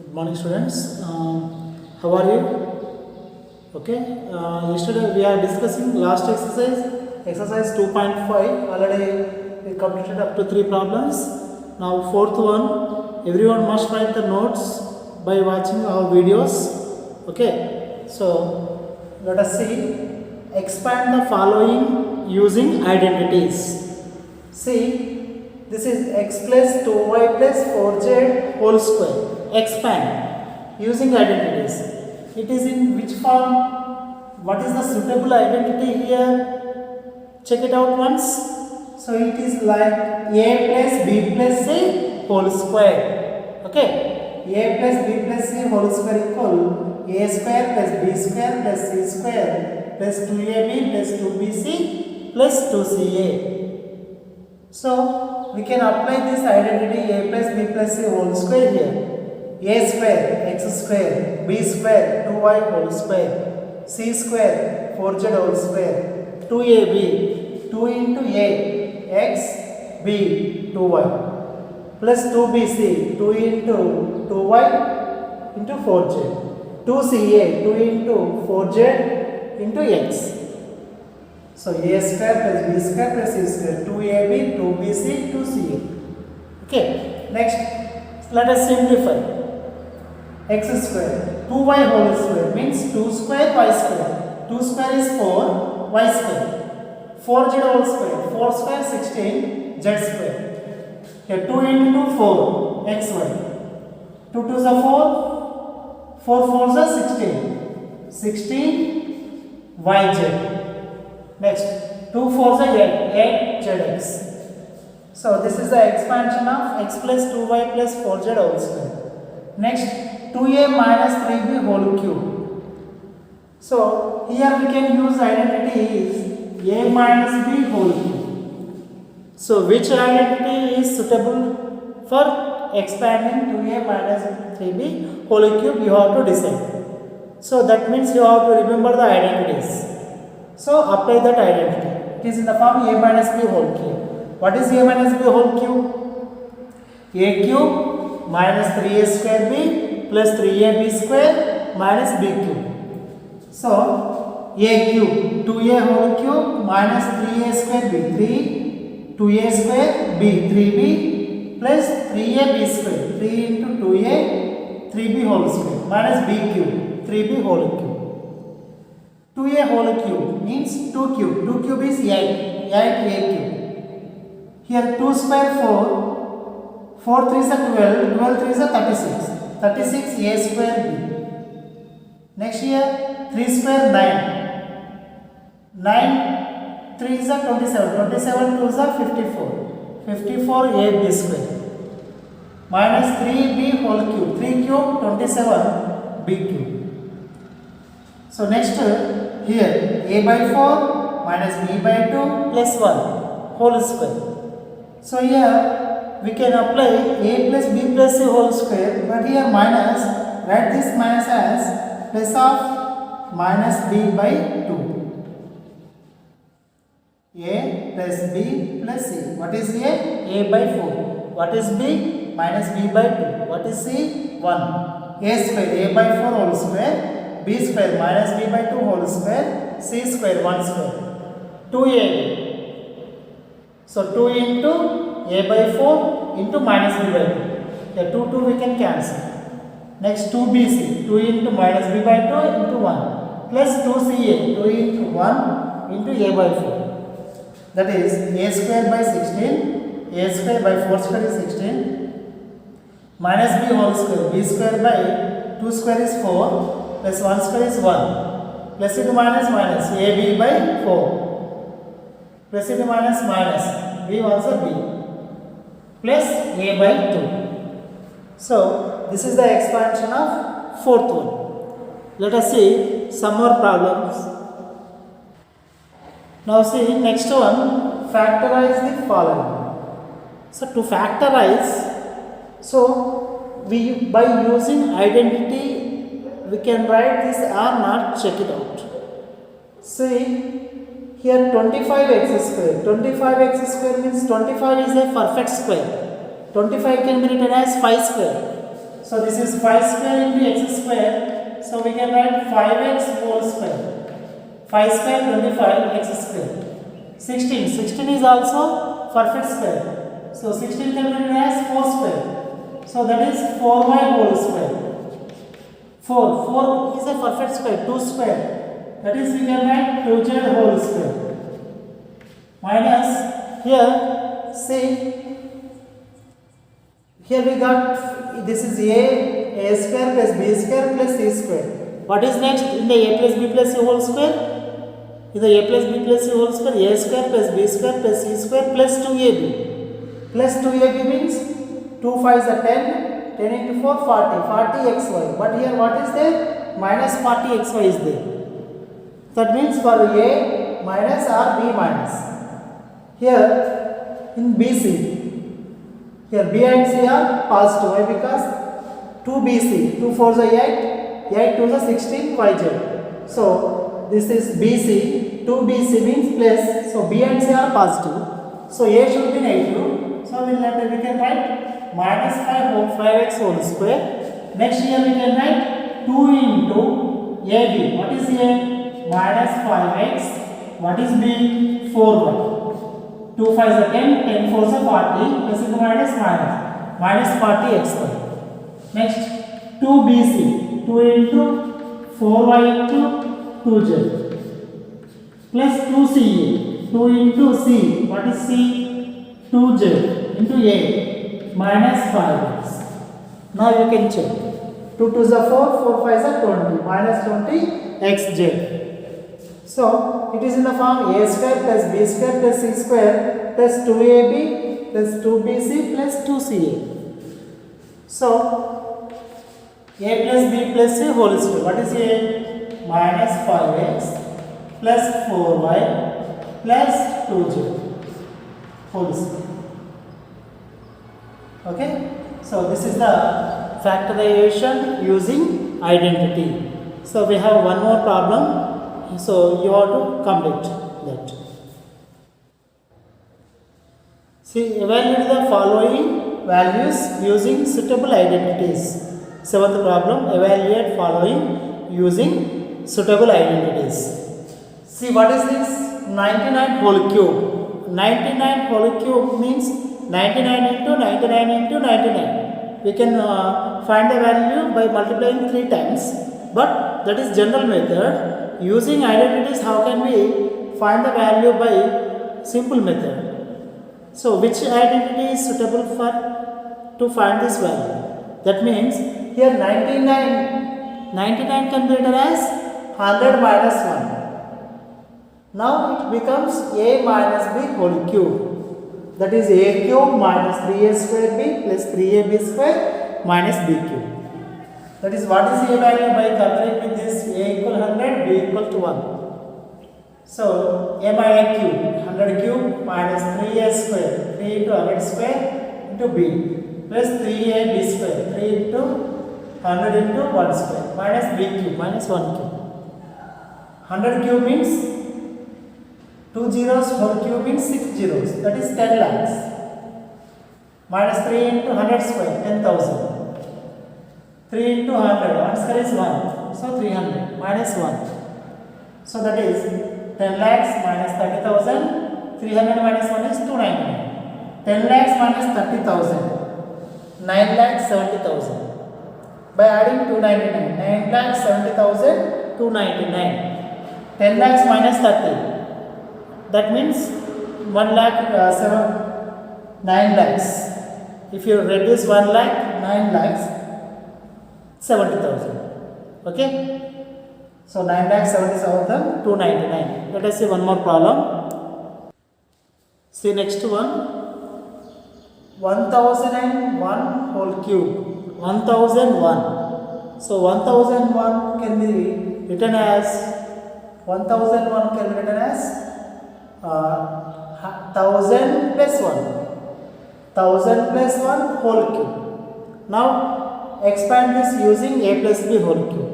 Good morning, students. How are you? Okay. Yesterday we are discussing last exercise 2.5. Already we completed up to 3 problems. Now fourth one. Everyone must write the notes by watching our videos. Okay. So let us see. Expand the following using identities. See, this is x plus 2y plus 4z whole square. Expand using identities. It is in which form? What is the suitable identity here? Check it out once. So it is like a plus b plus c whole square. Okay. A plus b plus c whole square equal a square plus b square plus c square plus 2ab plus 2bc plus 2ca. So we can apply this identity a plus b plus c whole square here. A square x square b square 2y whole square c square 4z whole square 2ab 2 into a x b 2y plus 2bc 2 into 2y into 4z 2ca 2 into 4z into x. So a square plus b square plus c square 2ab 2bc 2ca. Okay. Next let us simplify. X square 2y whole square means 2 square y square. 2 square is 4 y square. 4z whole square 4 square 16 z square. Here 2 into 4 xy. 2 2s are 4 4 4s are 16 16 yz. Next 2 4s are 8 zx. So this is the expansion of x plus 2y plus 4z whole square. Next 2a minus 3b whole cube. So here we can use identity is a minus b whole cube. So which identity is suitable for expanding 2a minus 3b whole cube, you have to decide. So that means you have to remember the identities. So apply that identity. It is in the form a minus b whole cube. What is a minus b whole cube? A cube minus 3a square b plus 3ab square minus b cube. So a cube 2a whole cube minus 3a square b 3 2a square b 3b plus 3ab square 3 into 2a 3b whole square minus b cube 3b whole cube. 2a whole cube means 2 cube. 2 cube is 8 a cube. Here 2 square 4 4 3s are 12 12 3s are 36 36 a square b. Next here 3 square 9 9 3s are 27 27 2s are 54 54 a b square minus 3b whole cube 3 cube 27 b cube. So next here a by 4 minus b by 2 plus 1 whole square. So here we can apply a plus b plus c whole square, but here minus, write this minus as plus of minus b by 2. A plus b plus c. What is a? A by 4. What is b? Minus b by 2. What is c? 1. A square, a by 4 whole square, b square minus b by 2 whole square, c square 1 square. 2a. So 2 into a by 4 into minus b by 2. Here 2 2 we can cancel. Next 2bc 2 into minus b by 2 into 1 plus 2ca 2 into 1 into a by 4. That is a square by 16 a square by 4 square is 16 minus b whole square b square by 2 square is 4 plus 1 square is 1 plus into minus minus ab by 4 plus into minus minus b also b plus a by 2. So this is the expansion of fourth one. Let us see some more problems. Now see next one, factorize the following. So to factorize, so we by using identity we can write this or not, check it out. See here 25x square. 25x square means 25 is a perfect square. 25 can be written as 5 square. So this is 5 square into x square. So we can write 5x whole square. 5 square 25 x square. 16 is also perfect square. So 16 can be written as 4 square. So that is 4y whole square. 4 is a perfect square. 2 square. That is we can write 2z whole square. Minus here, see, here we got this is a square plus b square plus c square. What is next in the a plus b plus c whole square? In the a plus b plus c whole square, a square plus b square plus c square plus 2ab. Plus 2ab means 2 5 is 10, 10 into 4 40, 40xy. But here what is there? Minus 40xy is there. That means for a minus or b minus. Here in BC, here B and C are positive. Why? Because 2BC, 2 4 is 8, 8 2 is 16 yz. So this is BC, 2BC means plus. So B and C are positive. So A should be negative. So we can write minus 5x whole square. Next here we can write 2 into AB. What is A? Minus 5x. What is B? 4y. 2 5 is 10, 10 4 is 40, plus into minus 40 xy. Next 2bc, 2 into 4y into 2z plus 2ca, 2 into c, what is c? 2z into a minus 5x. Now you can check. 2 2 is 4, 4 5 is 20, minus 20 xz. So it is in the form a square plus b square plus c square plus 2ab plus 2bc plus 2ca. So a plus b plus c whole square. What is a? Minus 5x plus 4y plus 2z whole square. Okay. So this is the factorization using identity. So we have one more problem. So you have to complete that. See, evaluate the following values using suitable identities. Seventh problem, evaluate following using suitable identities. See, what is this? 99 whole cube. 99 whole cube means 99 into 99 into 99. We can find the value by multiplying 3 times, but that is general method. Using identities, how can we find the value by simple method? So which identity is suitable for to find this value? That means here 99 can be written as 100 minus 1. Now it becomes a minus b whole cube. That is a cube minus 3a square b plus 3ab square minus b cube. That is what is a value by comparing with this a equal 100, b equal to 1. So a minus cube, 100 cube minus 3a square, 3 into 100 square into b plus 3ab square, 3 into 100 into 1 square minus b cube minus 1 cube. 100 cube means 2 zeros, whole cube means 6 zeros, that is 10 lakhs. Minus 3 into 100 square, 10,000. 3 into 100, 1 square is 1, so 300 minus 1. So that is 10 lakhs minus 30,000, 300 minus 1 is 299. 10 lakhs minus 30,000, 9 lakhs 70,000. By adding 299, 9 lakhs 70,000, 299. 10 lakhs minus 30, that means 1 lakh 9 lakhs. If you reduce 1 lakh, 9 lakhs 70,000. Okay. So 9 lakh 70,000, 299. Let us see one more problem. See next one. 1001 whole cube. 1001. So 1001 can be written as 1001 can be written as 1000 plus 1. 1000 plus 1 whole cube. Now expand this using a plus b whole cube.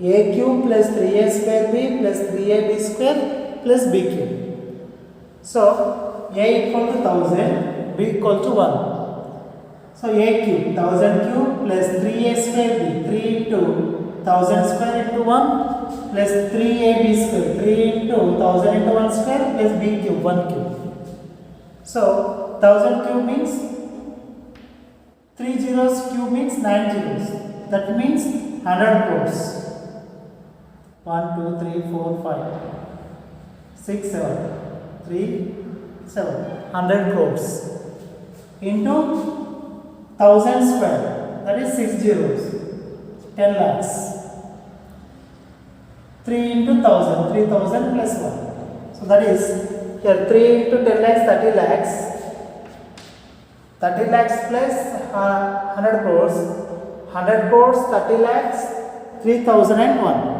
A cube plus 3a square b plus 3ab square plus b cube. So a equal to 1000, b equal to 1. So a cube, 1000 cube plus 3 into 1000 square into 1 plus 3ab square, 3 into 1000 into 1 square plus b cube, 1 cube. So 1000 cube means 3 zeros cube means 9 zeros. That means 100 crores. 1, 2, 3, 4, 5, 6, 7, 3, 7, 100 crores into 1000 square, that is 6 zeros, 10 lakhs. 3 into 1000, 3000 plus 1. So that is here 3 into 10 lakhs, 30 lakhs. 30 lakhs plus 100 crores. 100 crores, 30 lakhs, 3001.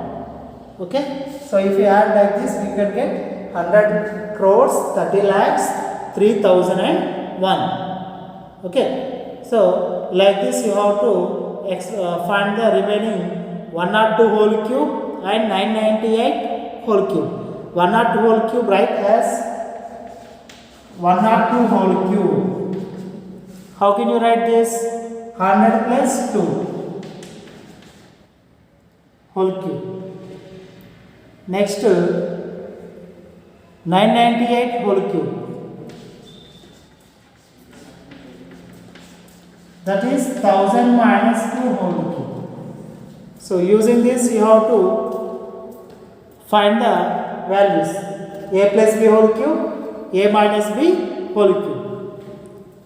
Okay. So if you add like this, we can get 100 crores, 30 lakhs, 3001. Okay. So like this you have to find the remaining 102 whole cube and 998 whole cube. 102 whole cube write as 102 whole cube. How can you write this? 100 plus 2 whole cube. Next 998 whole cube. That is 1000 minus 2 whole cube. So using this you have to find the values. A plus b whole cube, a minus b whole cube.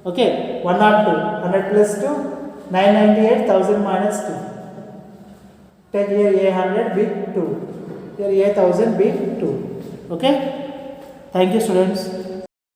Okay, 102, 100 plus 2, 998, 1000 minus 2. Take here a 100, b 2. Here a 1000, b 2. Okay, thank you students.